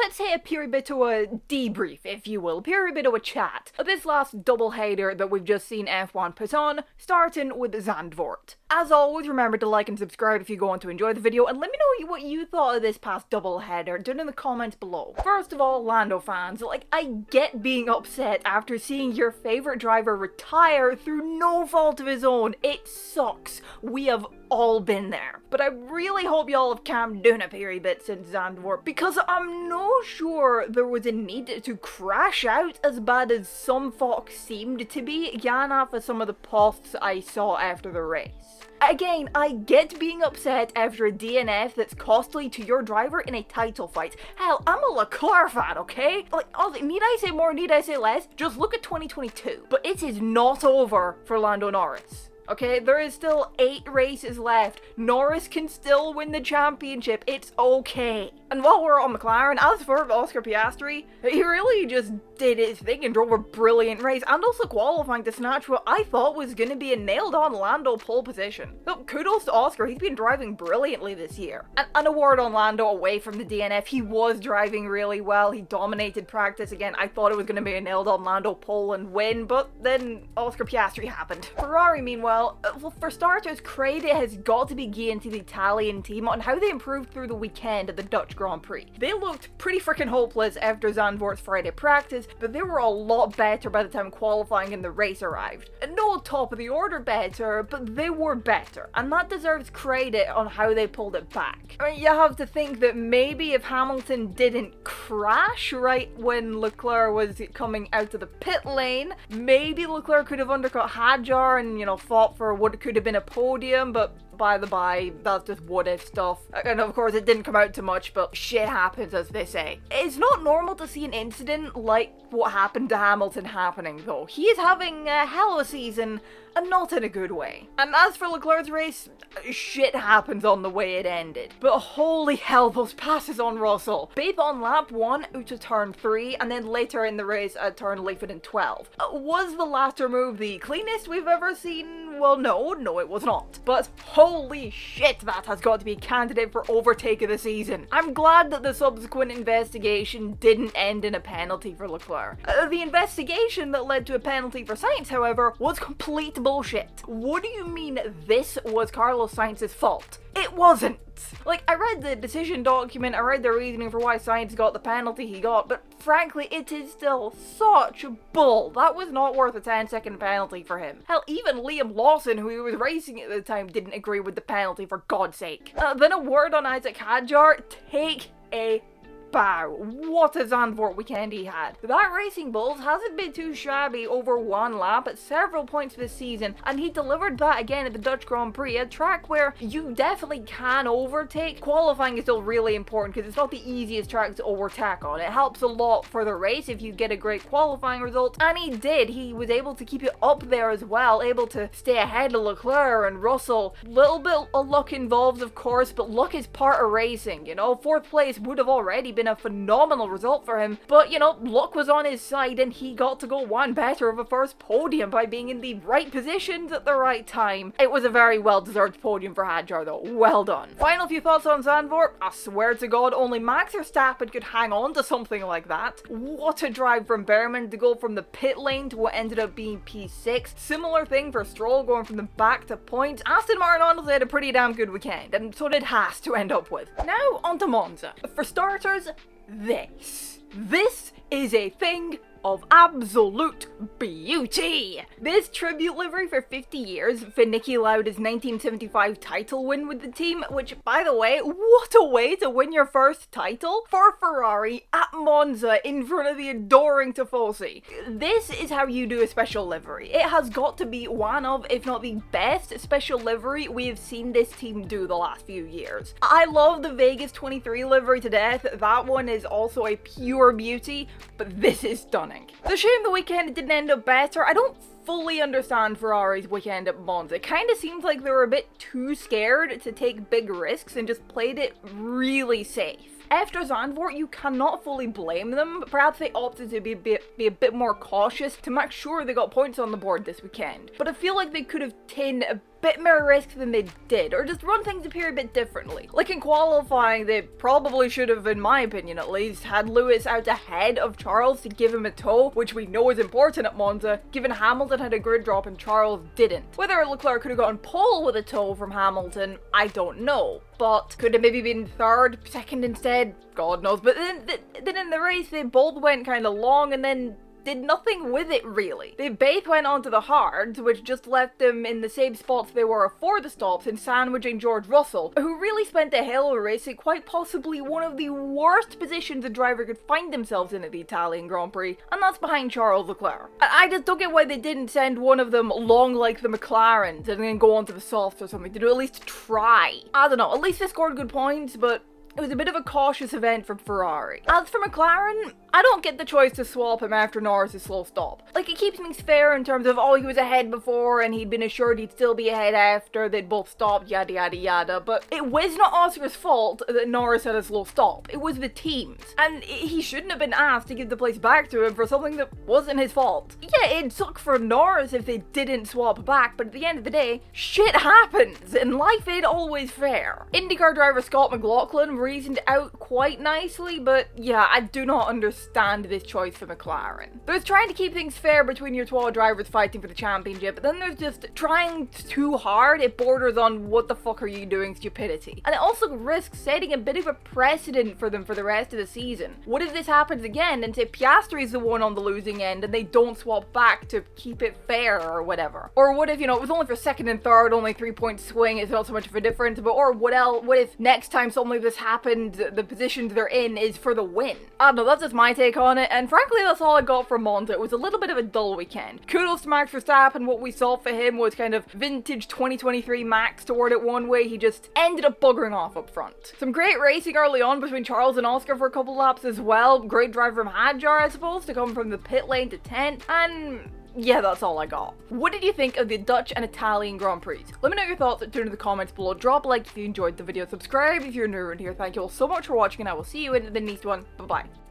let's say a period bit of a debrief, if you will, a period bit of a chat of this last double-header that we've just seen F1 put on, starting with Zandvoort. As always, remember to like and subscribe if you go on to enjoy the video, and let me know what you thought of this past double-header down in the comments below. First of all, Lando fans, I get being upset after seeing your favourite driver retire through no fault of his own. It sucks. We have all been there. But I really hope y'all have calmed down a period bit since Zandvoort, because I'm no sure there was a need to crash out as bad as some folks seemed to be, going off of some of the posts I saw after the race. Again, I get being upset after a DNF that's costly to your driver in a title fight. Hell, I'm a Leclerc fan, okay? Need I say more, need I say less? Just look at 2022. But it is not over for Lando Norris. Okay, there is still 8 races left. Norris can still win the championship. It's okay. And while we're on McLaren, as for Oscar Piastri, he really just did his thing and drove a brilliant race, and also qualifying to snatch what I thought was going to be a nailed-on Lando pole position. So kudos to Oscar, he's been driving brilliantly this year. And a word on Lando away from the DNF, he was driving really well, he dominated practice again. I thought it was going to be a nailed-on Lando pole and win, but then Oscar Piastri happened. Ferrari, meanwhile, well, for starters, credit has got to be given to the Italian team on how they improved through the weekend at the Dutch Grand Prix. They looked pretty freaking hopeless after Zandvoort's Friday practice, but they were a lot better by the time qualifying and the race arrived. No top of the order better, but they were better, and that deserves credit on how they pulled it back. I mean, you have to think that maybe if Hamilton didn't crash right when Leclerc was coming out of the pit lane, maybe Leclerc could have undercut Hadjar and, fought for what could have been a podium, but by the by, that's just what if stuff. And of course it didn't come out too much, but shit happens, as they say. It's not normal to see an incident like what happened to Hamilton happening though. He is having a hell of a season, and not in a good way. And as for Leclerc's race, shit happens on the way it ended. But holy hell, those passes on Russell. Both on lap 1 out to turn 3, and then later in the race at turn 11 and 12. Was the latter move the cleanest we've ever seen? Well, no, it was not. But holy shit, that has got to be a candidate for overtake of the season. I'm glad that the subsequent investigation didn't end in a penalty for Leclerc. The investigation that led to a penalty for Sainz, however, was complete bullshit. What do you mean this was Carlos Sainz's fault? It wasn't. I read the decision document, I read the reasoning for why Sainz got the penalty he got, but frankly, it is still such bull. That was not worth a 10-second penalty for him. Hell, even Liam Lawson, who he was racing at the time, didn't agree with the penalty, for God's sake. Then a word on Isaac Hadjar, take a bow. What a Zandvoort weekend he had. That Racing Bulls hasn't been too shabby over one lap at several points this season, and he delivered that again at the Dutch Grand Prix, a track where you definitely can overtake. Qualifying is still really important because it's not the easiest track to overtake on. It helps a lot for the race if you get a great qualifying result, and he did. He was able to keep it up there as well, able to stay ahead of Leclerc and Russell. Little bit of luck involved, of course, but luck is part of racing, 4th place would have already been a phenomenal result for him, but luck was on his side and he got to go one better of a first podium by being in the right positions at the right time. It was a very well-deserved podium for Hadjar though. Well done. Final few thoughts on Zandvoort. I swear to God, only Max Verstappen could hang on to something like that. What a drive from Behrman to go from the pit lane to what ended up being P6. Similar thing for Stroll going from the back to points. Aston Martin honestly had a pretty damn good weekend, and so did Haas to end up with. Now on to Monza. For starters, this is a thing of absolute beauty. This tribute livery for 50 years for Niki Lauda's 1975 title win with the team, which, by the way, what a way to win your first title for Ferrari at Monza in front of the adoring Tifosi. This is how you do a special livery. It has got to be one of, if not the best special livery we have seen this team do the last few years. I love the Vegas 23 livery to death. That one is also a pure beauty, but this is stunning. The shame the weekend didn't end up better. I don't fully understand Ferrari's weekend at Monza. It kind of seems like they were a bit too scared to take big risks and just played it really safe. After Zandvoort, you cannot fully blame them, but perhaps they opted to be a bit more cautious to make sure they got points on the board this weekend. But I feel like they could have taken a bit more risk than they did, or just run things appear a bit differently. Like in qualifying, they probably should have, in my opinion at least, had Lewis out ahead of Charles to give him a tow, which we know is important at Monza, given Hamilton had a grid drop and Charles didn't. Whether Leclerc could have gotten pole with a tow from Hamilton, I don't know. But could have maybe been third, second instead, God knows. But then in the race, they both went kind of long and then did nothing with it, really. They both went onto the hards, which just left them in the same spots they were before the stops in sandwiching George Russell, who really spent a hell of a race in quite possibly one of the worst positions a driver could find themselves in at the Italian Grand Prix, and that's behind Charles Leclerc. I just don't get why they didn't send one of them long like the McLarens and then go onto the softs or something to do at least try. I don't know, at least they scored good points, but it was a bit of a cautious event from Ferrari. As for McLaren, I don't get the choice to swap him after Norris' slow stop. Like, it keeps things fair in terms of, oh, he was ahead before and he'd been assured he'd still be ahead after, they'd both stopped, yada yada yada, but it was not Oscar's fault that Norris had a slow stop. It was the team's. And he shouldn't have been asked to give the place back to him for something that wasn't his fault. Yeah, it'd suck for Norris if they didn't swap back, but at the end of the day, shit happens, and life ain't always fair. IndyCar driver Scott McLaughlin reasoned out quite nicely, but yeah, I do not understand this choice for McLaren. There's trying to keep things fair between your 12 drivers fighting for the championship, but then there's just trying too hard. It borders on what the fuck are you doing stupidity. And it also risks setting a bit of a precedent for them for the rest of the season. What if this happens again and say Piastri's the one on the losing end and they don't swap back to keep it fair or whatever? Or what if, you know, it was only for second and third, only 3-point swing, it's not so much of a difference, but or what else? What if next time something like this happens, the position they're in is for the win? I don't know, that's just my take on it, and frankly that's all I got from Monza. It was a little bit of a dull weekend. Kudos to Max Verstappen, what we saw for him was kind of vintage 2023 Max toward it one way, he just ended up buggering off up front. Some great racing early on between Charles and Oscar for a couple laps as well. Great drive from Hadjar, I suppose, to come from the pit lane to 10th, and yeah, that's all I got. What did you think of the Dutch and Italian Grand Prix? Let me know your thoughts down in the comments below. Drop a like if you enjoyed the video, subscribe if you're new around here. Thank you all so much for watching, and I will see you in the next one. Bye bye.